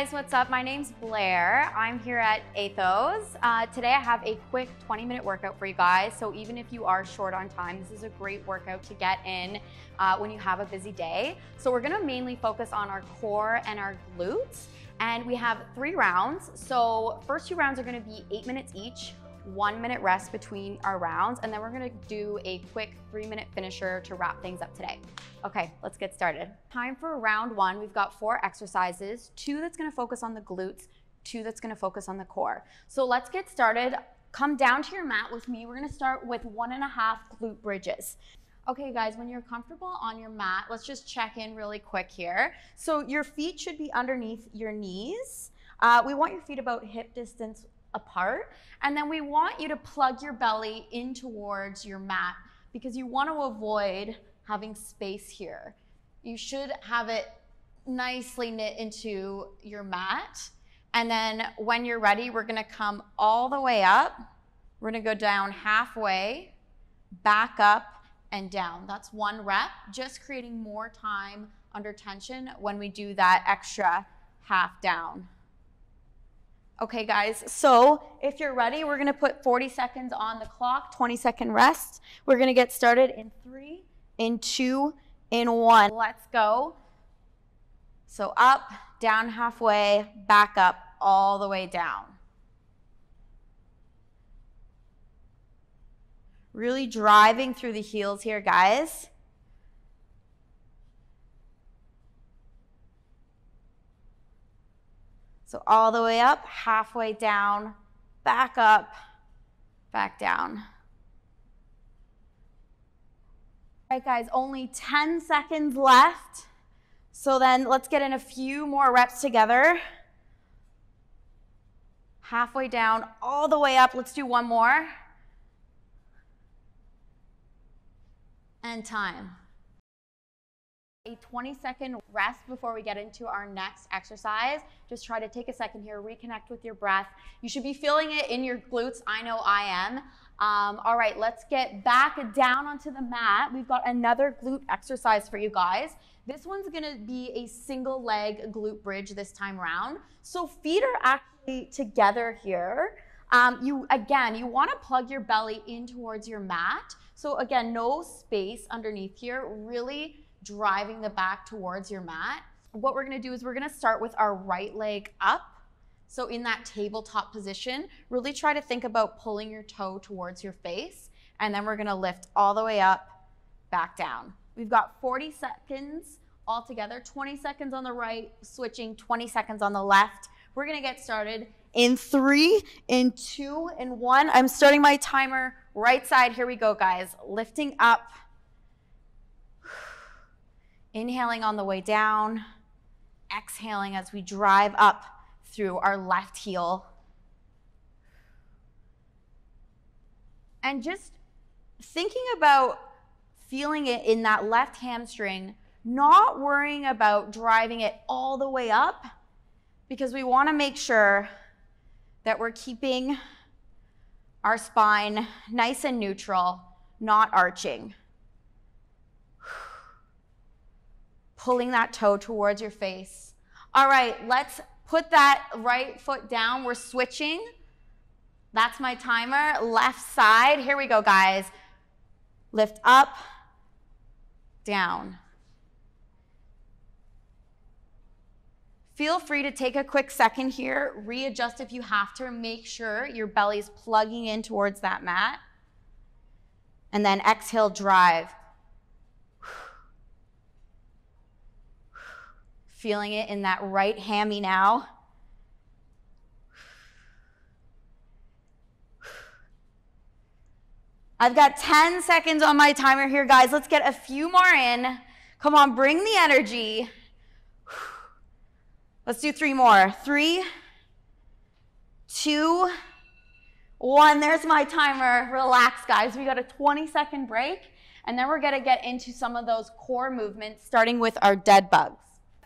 guys, what's up? My name's Blair. I'm here at PSOAS. Today I have a quick 20-minute workout for you guys. So even if you are short on time, this is a great workout to get in when you have a busy day. So we're gonna mainly focus on our core and our glutes. And we have 3 rounds. So first 2 rounds are gonna be 8 minutes each, 1 minute rest between our rounds, and then we're gonna do a quick 3-minute finisher to wrap things up today. Okay, let's get started. Time for round 1. We've got 4 exercises, 2 that's gonna focus on the glutes, 2 that's gonna focus on the core. So let's get started. Come down to your mat with me. We're gonna start with 1.5 glute bridges. Okay guys, when you're comfortable on your mat, let's just check in really quick here. So your feet should be underneath your knees. We want your feet about hip distance apart, and then we want you to plug your belly in towards your mat because you want to avoid having space here. You should have it nicely knit into your mat, and then when you're ready, we're going to come all the way up. We're going to go down halfway, back up, and down. That's 1 rep, just creating more time under tension when we do that extra half down. Okay guys, so if you're ready, we're gonna put 40 seconds on the clock, 20-second rest. We're gonna get started in 3, in 2, in 1. Let's go. So up, down halfway, back up, all the way down. Really driving through the heels here, guys. So all the way up, halfway down, back up, back down. All right, guys, only 10 seconds left. So then let's get in a few more reps together. Halfway down, all the way up. Let's do 1 more. And time. A 20-second rest before we get into our next exercise. Just try to take a second here, reconnect with your breath. You should be feeling it in your glutes. I know I am. All right, let's get back down onto the mat. We've got another glute exercise for you guys. This one's gonna be a single leg glute bridge this time around. So feet are actually together here. You wanna plug your belly in towards your mat. So again, no space underneath here, really driving the back towards your mat. What we're gonna do is we're gonna start with our right leg up. So in that tabletop position, really try to think about pulling your toe towards your face, and then we're gonna lift all the way up, back down. We've got 40 seconds all together, 20 seconds on the right, switching 20 seconds on the left. We're gonna get started in 3, in 2, in 1. I'm starting my timer right side. Here we go, guys. Lifting up. Inhaling on the way down, exhaling as we drive up through our left heel. And just thinking about feeling it in that left hamstring, not worrying about driving it all the way up, because we want to make sure that we're keeping our spine nice and neutral, not arching. Pulling that toe towards your face. All right, let's put that right foot down. We're switching. That's my timer. Left side. Here we go, guys. Lift up, down. Feel free to take a quick second here. Readjust if you have to. Make sure your belly's plugging in towards that mat. And then exhale, drive. Feeling it in that right hammy now. I've got 10 seconds on my timer here, guys. Let's get a few more in. Come on, bring the energy. Let's do 3 more. 3, 2, 1. There's my timer. Relax, guys. We got a 20-second break, and then we're gonna get into some of those core movements, starting with our dead bugs.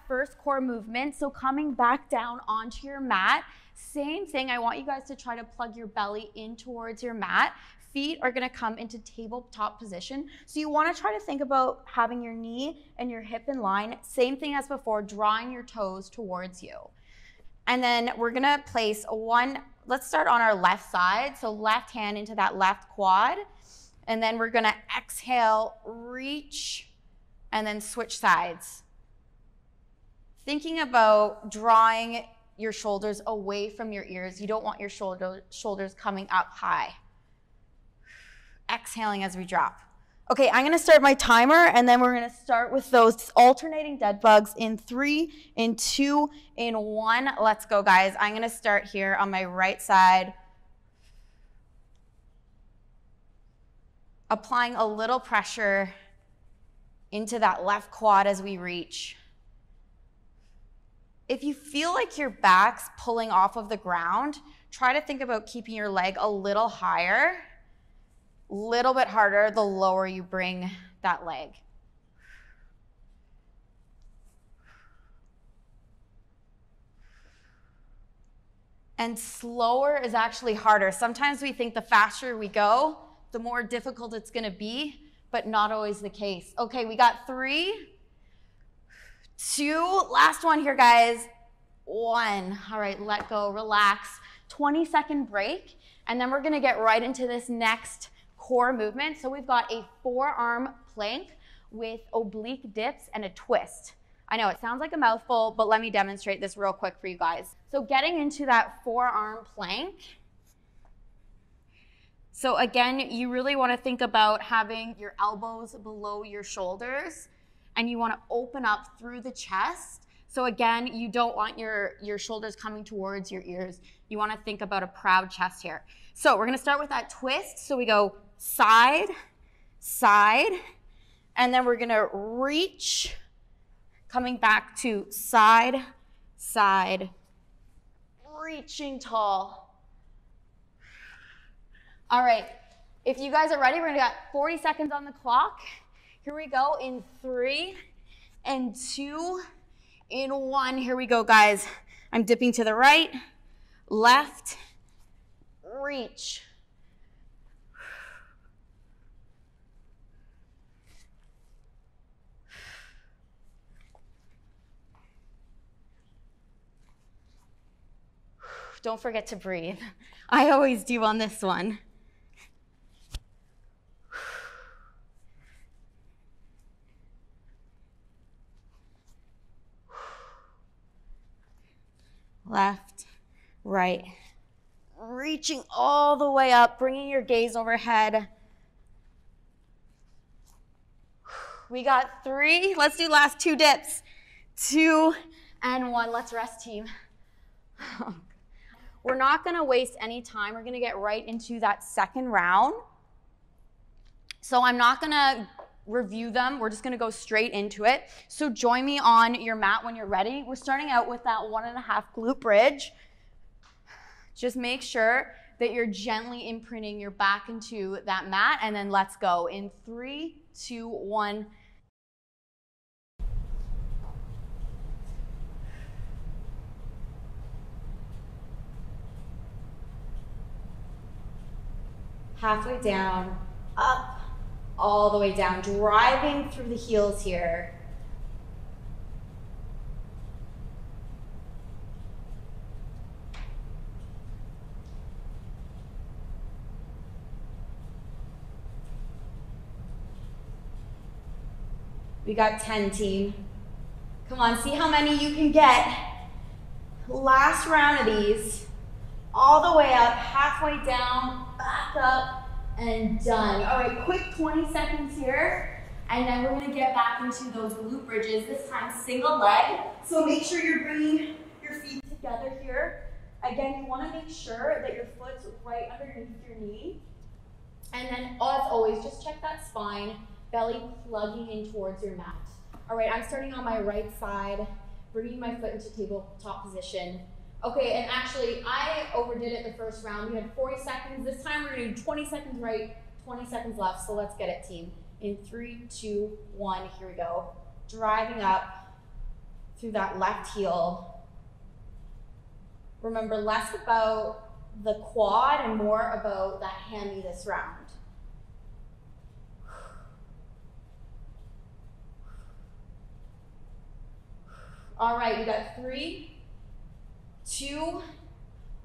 First core movement, so coming back down onto your mat, same thing. I want you guys to try to plug your belly in towards your mat. Feet are gonna come into tabletop position. So you wanna try to think about having your knee and your hip in line. Same thing as before, drawing your toes towards you. And then we're gonna place let's start on our left side. So left hand into that left quad. And then we're gonna exhale, reach, and then switch sides. Thinking about drawing your shoulders away from your ears. You don't want your shoulders coming up high. Exhaling as we drop. Okay, I'm gonna start my timer, and then we're gonna start with those alternating dead bugs in 3, in 2, in 1. Let's go, guys. I'm gonna start here on my right side. Applying a little pressure into that left quad as we reach. If you feel like your back's pulling off of the ground, try to think about keeping your leg a little higher. Little bit harder the lower you bring that leg. And slower is actually harder. Sometimes we think the faster we go, the more difficult it's gonna be, but not always the case. Okay, we got 3, 2, last one here, guys. 1. All right, let go, relax. 20-second break, and then we're gonna get right into this next core movement. So we've got a forearm plank with oblique dips and a twist. I know it sounds like a mouthful, but let me demonstrate this real quick for you guys. So getting into that forearm plank. So again, you really want to think about having your elbows below your shoulders, and you want to open up through the chest. So again, you don't want your shoulders coming towards your ears. You want to think about a proud chest here. So we're going to start with that twist. So we go side, side, and then we're going to reach, coming back to side, side, reaching tall. All right, if you guys are ready, we're gonna get 40 seconds on the clock. Here we go in 3 and 2, in 1. Here we go, guys. I'm dipping to the right, left, reach. Don't forget to breathe. I always do on this one. Left, right, reaching all the way up, bringing your gaze overhead. We got 3. Let's do last 2 dips. 2 and 1. Let's rest, team. We're not gonna waste any time. We're gonna get right into that second round. So I'm not gonna review them. We're just gonna go straight into it. So join me on your mat when you're ready. We're starting out with that 1.5 glute bridge. Just make sure that you're gently imprinting your back into that mat, and then let's go in 3, 2, 1. Halfway down, up, all the way down, driving through the heels here. We got 10, team. Come on, see how many you can get. Last round of these. All the way up, halfway down, back up, and done. All right, quick 20 seconds here, and then we're gonna get back into those glute bridges, this time single leg. So make sure you're bringing your feet together here. Again, you wanna make sure that your foot's right underneath your knee. And then, as always, just check that spine, belly plugging in towards your mat. All right, I'm starting on my right side, bringing my foot into tabletop position. Okay, and actually, I overdid it the first round. We had 40 seconds. This time, we're gonna do 20 seconds right, 20 seconds left. So let's get it, team. In 3, 2, 1, here we go. Driving up through that left heel. Remember, less about the quad and more about that hammy this round. All right, you got 3, 2,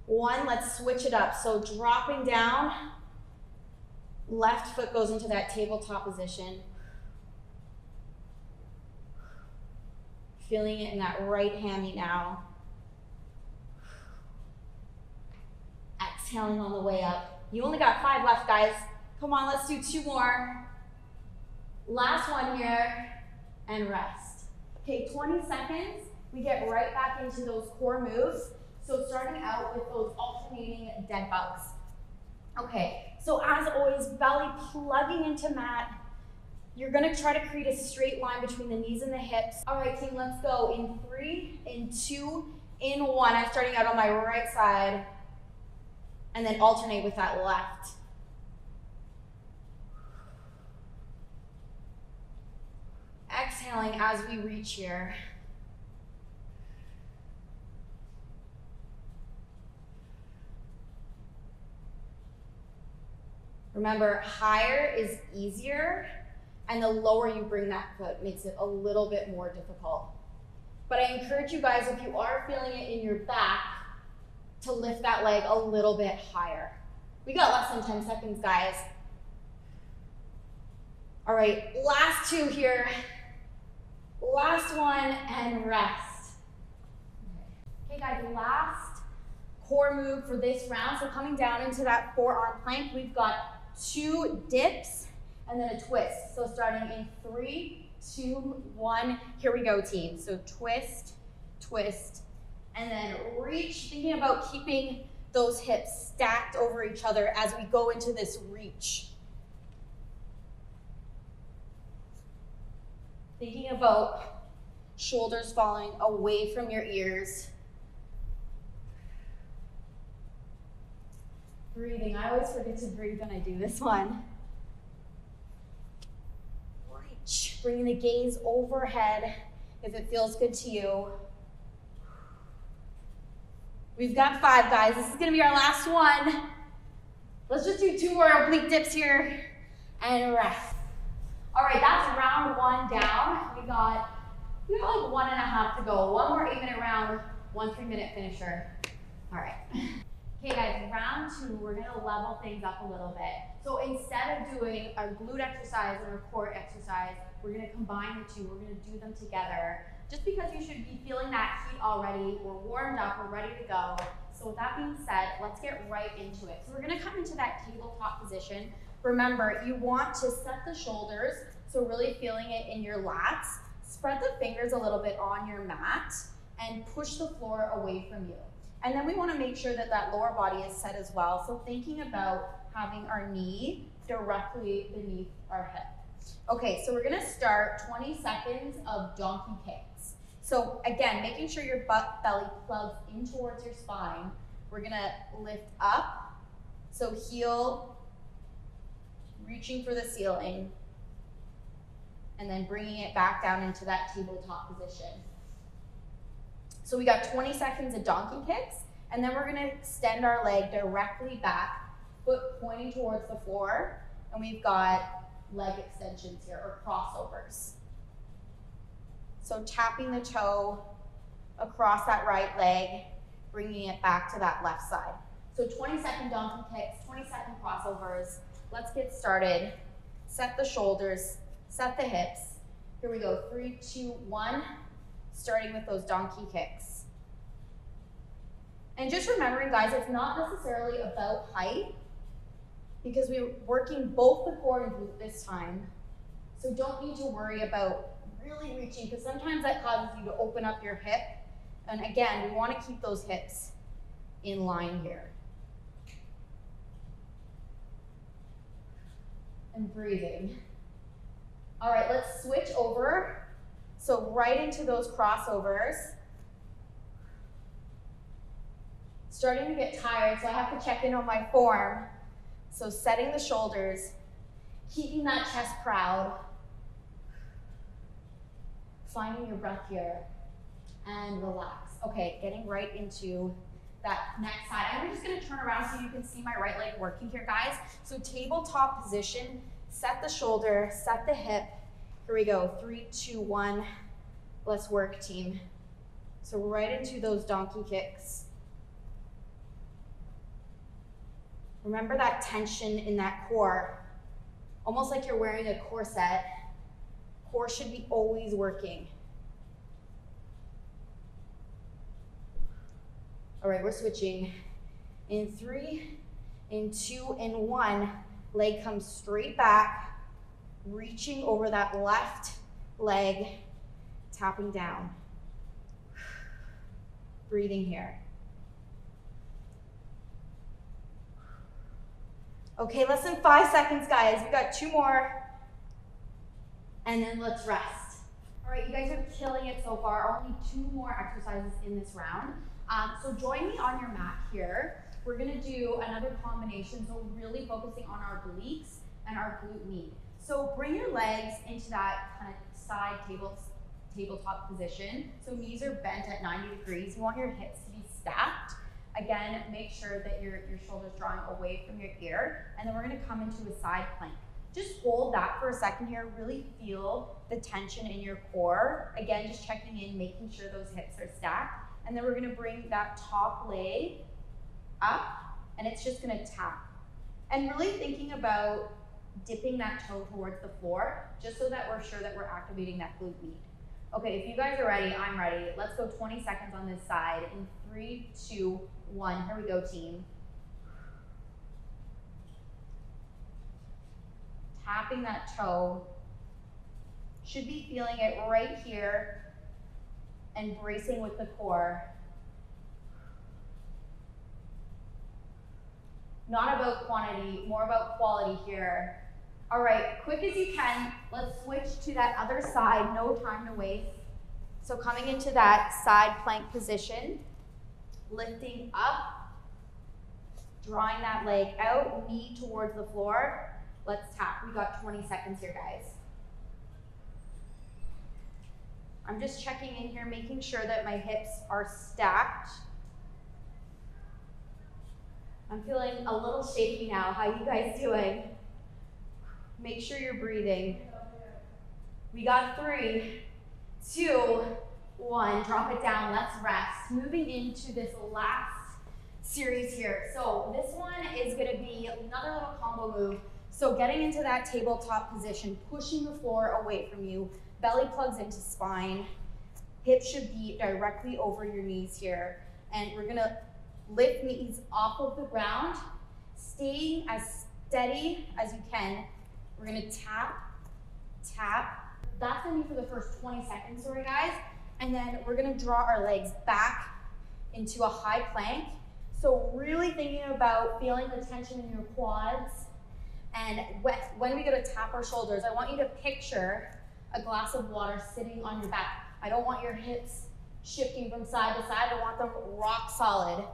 1. Let's switch it up. So dropping down, left foot goes into that tabletop position. Feeling it in that right hammy now. Exhaling on the way up. You only got 5 left, guys. Come on, let's do 2 more. Last one here, and rest. Okay, 20 seconds. We get right back into those core moves. So starting out with those alternating dead bugs. Okay, so as always, belly plugging into mat. You're gonna try to create a straight line between the knees and the hips. All right, team, let's go. In 3, in 2, in 1. I'm starting out on my right side, and then alternate with that left. Exhaling as we reach here. Remember, higher is easier, and the lower you bring that foot makes it a little bit more difficult. But I encourage you guys, if you are feeling it in your back, to lift that leg a little bit higher. We got less than 10 seconds, guys. All right, last 2 here. Last one, and rest. Okay, guys, last core move for this round. So coming down into that forearm plank, we've got 2 dips and then a twist. So starting in 3, 2, 1. Here we go, team. So twist, twist, and then reach. Thinking about keeping those hips stacked over each other as we go into this reach. Thinking about shoulders falling away from your ears. Breathing. I always forget to breathe when I do this one. Reach. Bringing the gaze overhead if it feels good to you. We've got 5, guys. This is going to be our last one. Let's just do 2 more oblique dips here and rest. All right, that's round 1 down. We got like 1.5 to go. 1 more 8-minute round, 1 3-minute finisher. All right. Okay, guys, round 2, we're gonna level things up a little bit. So instead of doing our glute exercise and our core exercise, we're gonna combine the 2. We're gonna do them together. Just because you should be feeling that heat already, we're warmed up, we're ready to go. So with that being said, let's get right into it. So we're gonna come into that tabletop position. Remember, you want to set the shoulders, so really feeling it in your lats. Spread the fingers a little bit on your mat and push the floor away from you. And then we want to make sure that that lower body is set as well. So thinking about having our knee directly beneath our hip. Okay, so we're gonna start 20 seconds of donkey kicks. So again, making sure your belly plugs in towards your spine. We're gonna lift up, so heel reaching for the ceiling, and then bringing it back down into that tabletop position. So we got 20 seconds of donkey kicks, and then we're gonna extend our leg directly back, foot pointing towards the floor, and we've got leg extensions here, or crossovers. So tapping the toe across that right leg, bringing it back to that left side. So 20-second donkey kicks, 20-second crossovers. Let's get started. Set the shoulders, set the hips. Here we go, 3, 2, 1. Starting with those donkey kicks. And just remembering, guys, it's not necessarily about height, because we're working both the core and glute this time. So don't need to worry about really reaching, because sometimes that causes you to open up your hip. And again, we want to keep those hips in line here. And breathing. All right, let's switch over. So right into those crossovers. Starting to get tired, so I have to check in on my form. So setting the shoulders, keeping that chest proud, finding your breath here, and relax. Okay, getting right into that next side. I'm just gonna turn around so you can see my right leg working here, guys. So tabletop position, set the shoulder, set the hip. Here we go, 3, 2, 1. Let's work, team. So right into those donkey kicks. Remember that tension in that core, almost like you're wearing a corset. Core should be always working. All right, we're switching. In 3, in 2, in 1, leg comes straight back, reaching over that left leg, tapping down. Breathing here. Okay, less than 5 seconds, guys. We got 2 more, and then let's rest. All right, you guys are killing it so far. Only 2 more exercises in this round. So join me on your mat here. We're gonna do another combination, so really focusing on our obliques and our glute med. So bring your legs into that kind of side tabletop position. So knees are bent at 90 degrees. You want your hips to be stacked. Again, make sure that your shoulder's drawing away from your ear. And then we're gonna come into a side plank. Just hold that for a second here. Really feel the tension in your core. Again, just checking in, making sure those hips are stacked. And then we're gonna bring that top leg up, and it's just gonna tap. And really thinking about dipping that toe towards the floor, just so that we're sure that we're activating that glute med. Okay, if you guys are ready, I'm ready. Let's go 20 seconds on this side. In 3, 2, 1, here we go, team. Tapping that toe. Should be feeling it right here and bracing with the core. Not about quantity, more about quality here. All right, quick as you can, let's switch to that other side, no time to waste. So coming into that side plank position, lifting up, drawing that leg out, knee towards the floor. Let's tap, we got 20 seconds here, guys. I'm just checking in here, making sure that my hips are stacked. I'm feeling a little shaky now. How you guys doing? Make sure you're breathing. We got 3, 2, 1. Drop it down, let's rest. Moving into this last series here. So this one is gonna be another little combo move. So getting into that tabletop position, pushing the floor away from you, belly plugs into spine, hips should be directly over your knees here. And we're gonna lift knees off of the ground, staying as steady as you can. We're gonna tap, tap. That's gonna be for the first 20 seconds, sorry guys. And then we're gonna draw our legs back into a high plank. So really thinking about feeling the tension in your quads. And when we go to tap our shoulders, I want you to picture a glass of water sitting on your back. I don't want your hips shifting from side to side. I want them rock solid.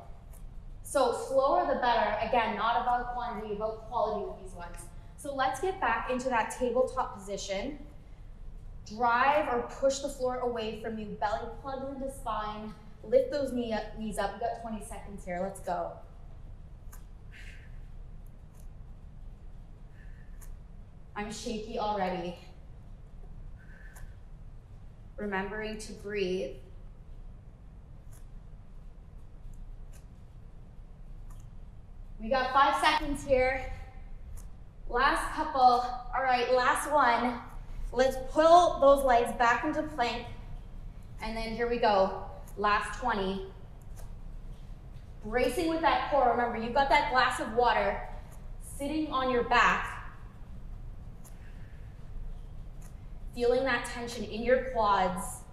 So slower the better. Again, not about quantity, about quality with these ones. So let's get back into that tabletop position. Drive or push the floor away from you. Belly plugs into spine. Lift those knees up. We've got 20 seconds here. Let's go. I'm shaky already. Remembering to breathe. We got 5 seconds here. Last couple. All right, last one. Let's pull those legs back into plank. And then here we go. Last 20. Bracing with that core. Remember, you've got that glass of water sitting on your back. Feeling that tension in your quads.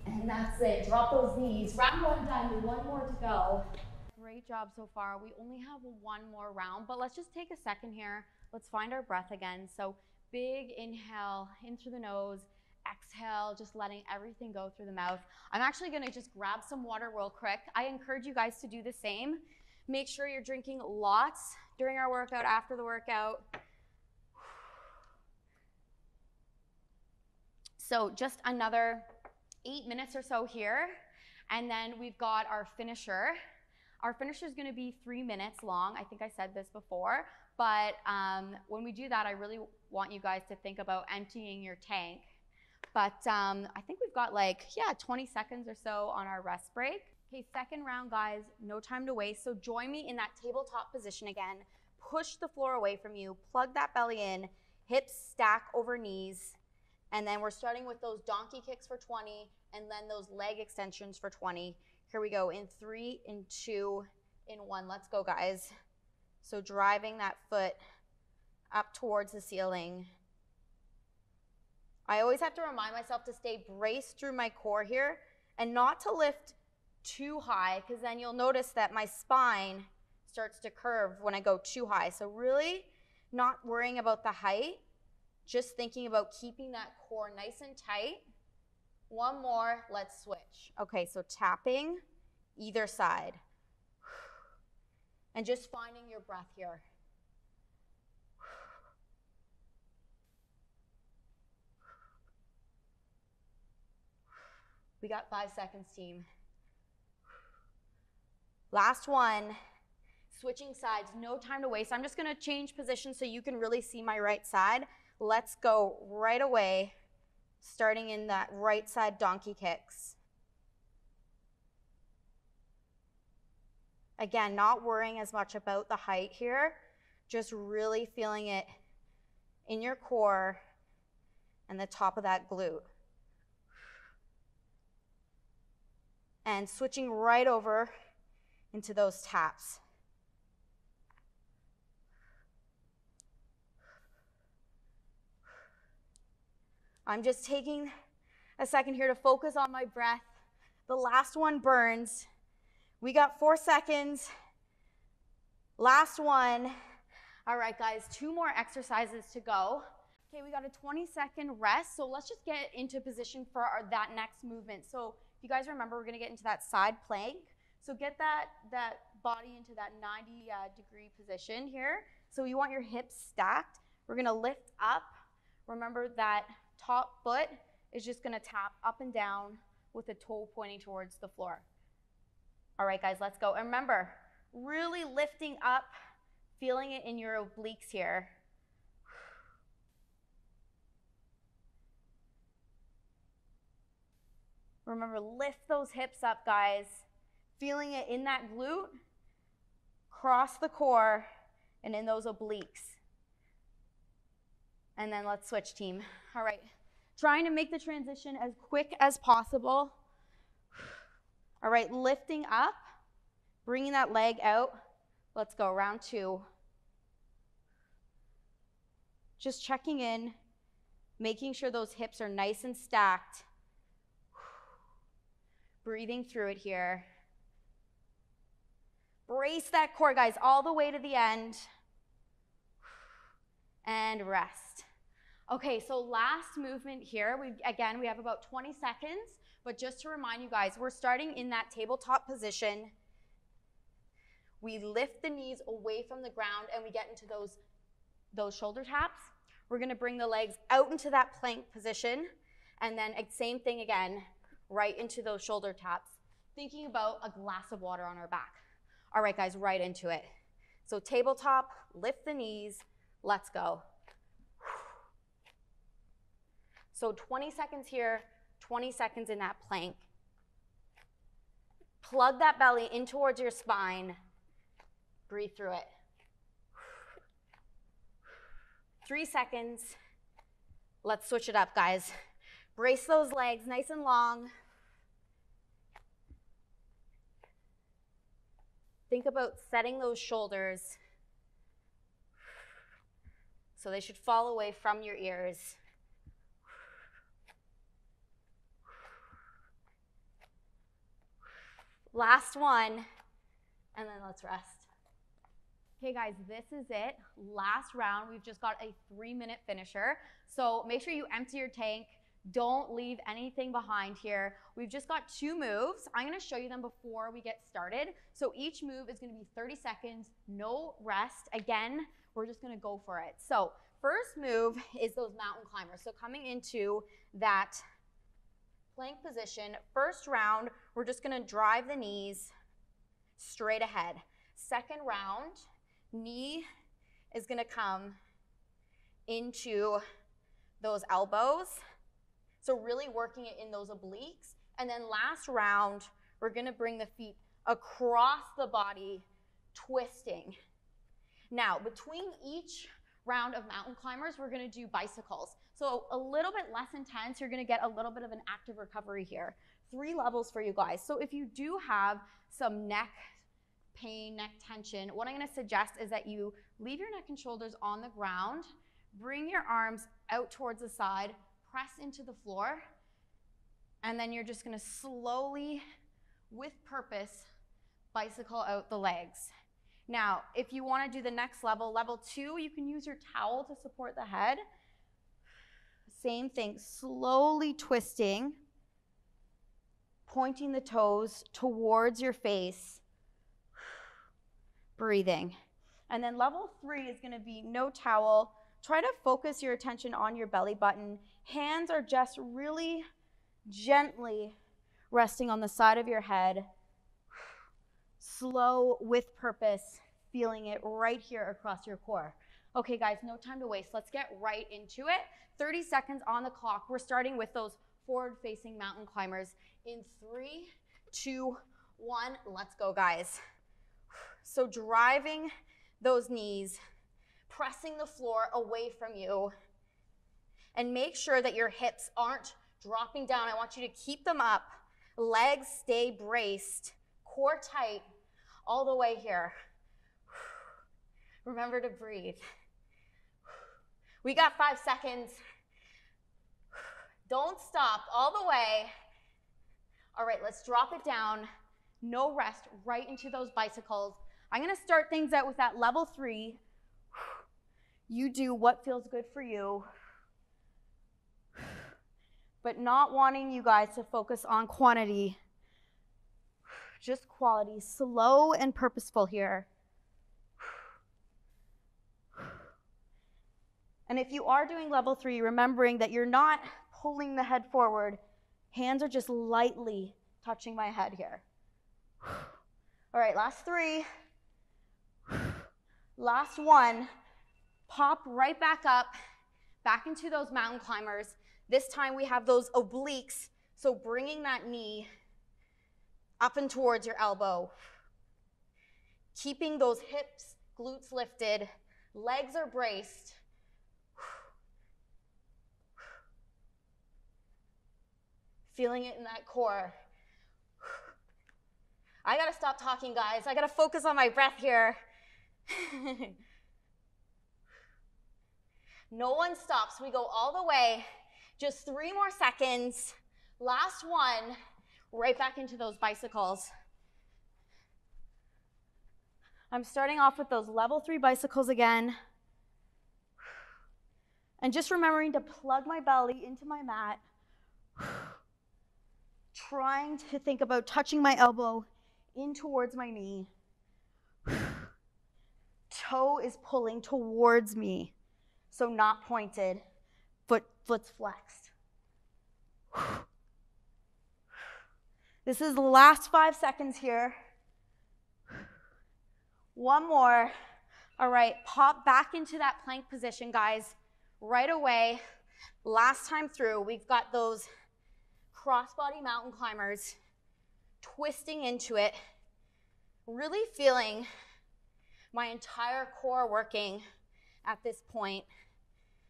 And that's it. Drop those knees. Round 1 done. 1 more to go. Great job so far. We only have 1 more round, but let's just take a second here. Let's find our breath again. So big inhale in through the nose, exhale, just letting everything go through the mouth. I'm actually gonna just grab some water real quick. I encourage you guys to do the same. Make sure you're drinking lots during our workout, after the workout. So just another 8 minutes or so here. And then we've got our finisher. Our finisher is gonna be 3 minutes long. I think I said this before, but when we do that, I really want you guys to think about emptying your tank. But I think we've got 20 seconds or so on our rest break. Okay, second round, guys, no time to waste. So join me in that tabletop position again. Push the floor away from you, plug that belly in, hips stack over knees, and then we're starting with those donkey kicks for 20, and then those leg extensions for 20. Here we go, in 3, in 2, in 1. Let's go, guys. So driving that foot up towards the ceiling. I always have to remind myself to stay braced through my core here and not to lift too high, because then you'll notice that my spine starts to curve when I go too high. So really not worrying about the height, just thinking about keeping that core nice and tight. One more, let's switch. Okay, so tapping either side. And just finding your breath here. We got 5 seconds, team. Last one. Switching sides, no time to waste. I'm just gonna change position so you can really see my right side. Let's go right away, starting in that right side donkey kicks. Again, not worrying as much about the height here, just really feeling it in your core and the top of that glute. And switching right over into those taps. I'm just taking a second here to focus on my breath. The last one burns. We got 4 seconds. Last one. All right, guys, 2 more exercises to go. Okay, we got a 20-second rest, so let's just get into position for that next movement. So if you guys remember, we're gonna get into that side plank. So get that body into that 90-degree position here. So you want your hips stacked. We're gonna lift up. Remember that top foot is just gonna tap up and down with a toe pointing towards the floor. All right, guys, let's go. And remember, really lifting up, feeling it in your obliques here. Remember, lift those hips up, guys. Feeling it in that glute, cross the core, and in those obliques. And then let's switch, team. All right, trying to make the transition as quick as possible. All right, lifting up, bringing that leg out. Let's go, round 2. Just checking in, making sure those hips are nice and stacked. Breathing through it here. Brace that core, guys, all the way to the end. And rest. Okay, so last movement here. Again, we have about 20 seconds, but just to remind you guys, we're starting in that tabletop position. We lift the knees away from the ground and we get into those shoulder taps. We're gonna bring the legs out into that plank position, and then same thing again, right into those shoulder taps, thinking about a glass of water on our back. All right, guys, right into it. So tabletop, lift the knees, let's go. So 20 seconds here, 20 seconds in that plank. Plug that belly in towards your spine. Breathe through it. 3 seconds. Let's switch it up, guys. Brace those legs nice and long. Think about setting those shoulders so they should fall away from your ears. Last one, and then let's rest. Okay, guys, this is it. Last round. We've just got a 3-minute finisher. So make sure you empty your tank. Don't leave anything behind here. We've just got 2 moves. I'm gonna show you them before we get started. So each move is gonna be 30 seconds, no rest. Again, we're just gonna go for it. So first move is those mountain climbers. So coming into that plank position, first round, we're just gonna drive the knees straight ahead. Second round, knee is gonna come into those elbows. So really working it in those obliques. And then last round, We're gonna bring the feet across the body, twisting. Now, between each round of mountain climbers, we're gonna do bicycles. So a little bit less intense, you're gonna get a little bit of an active recovery here. 3 levels for you guys. So if you do have some neck pain, neck tension, what I'm gonna suggest is that you leave your neck and shoulders on the ground, bring your arms out towards the side, press into the floor, and then you're just gonna slowly, with purpose, bicycle out the legs. Now, if you wanna do the next level, level 2, you can use your towel to support the head. Same thing, slowly twisting, pointing the toes towards your face, breathing. And then level 3 is gonna be no towel. Try to focus your attention on your belly button. Hands are just really gently resting on the side of your head. Slow with purpose, feeling it right here across your core. Okay guys, no time to waste. Let's get right into it. 30 seconds on the clock. We're starting with those forward-facing mountain climbers in 3, 2, 1. Let's go, guys. So driving those knees, pressing the floor away from you, and make sure that your hips aren't dropping down. I want you to keep them up. Legs stay braced, core tight, all the way here. Remember to breathe. We got 5 seconds. Don't stop, all the way. All right, let's drop it down. No rest, right into those bicycles. I'm gonna start things out with that level 3. You do what feels good for you, but not wanting you guys to focus on quantity, just quality, slow and purposeful here. And if you are doing level 3, remembering that you're not pulling the head forward, hands are just lightly touching my head here. All right, last 3. Last 1. Pop right back up, back into those mountain climbers. This time we have those obliques, so bringing that knee up and towards your elbow. Keeping those hips, glutes lifted, legs are braced. Feeling it in that core. I gotta stop talking, guys. I gotta focus on my breath here. No one stops. We go all the way. Just 3 more seconds. Last 1. Right back into those bicycles. I'm starting off with those level 3 bicycles again. And just remembering to plug my belly into my mat. Trying to think about touching my elbow in towards my knee. Toe is pulling towards me, so not pointed, foot's flexed. This is the last 5 seconds here. 1 more. All right, pop back into that plank position, guys, right away. Last time through, we've got those crossbody mountain climbers, twisting into it, really feeling my entire core working at this point.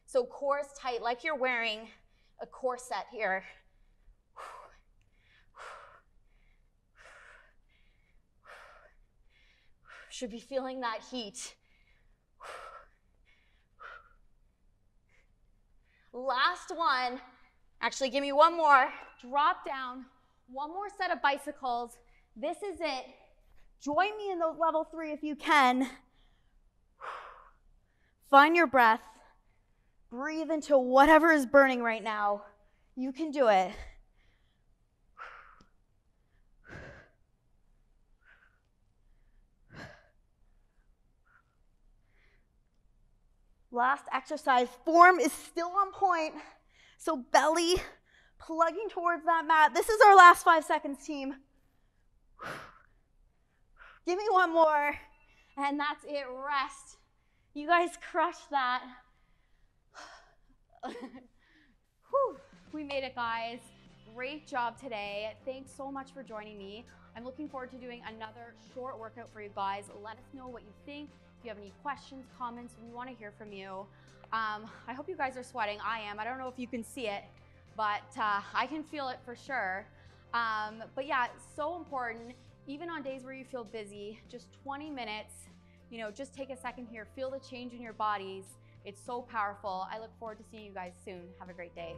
So core is tight, like you're wearing a corset here. Should be feeling that heat. Last 1. Actually, give me 1 more. Drop down. 1 more set of bicycles. This is it. Join me in those level 3 if you can. Find your breath. Breathe into whatever is burning right now. You can do it. Last exercise. Form is still on point. So belly plugging towards that mat. This is our last 5 seconds, team. Give me 1 more, and that's it. Rest. You guys crushed that. Whew. We made it, guys. great job today. Thanks so much for joining me. I'm looking forward to doing another short workout for you guys. Let us know what you think. If you have any questions, comments, we want to hear from you. I hope you guys are sweating. I am. I don't know if you can see it, but I can feel it for sure. But yeah, it's so important. Even on days where you feel busy, just 20 minutes, you know, just take a second here, feel the change in your bodies. It's so powerful. I look forward to seeing you guys soon. Have a great day.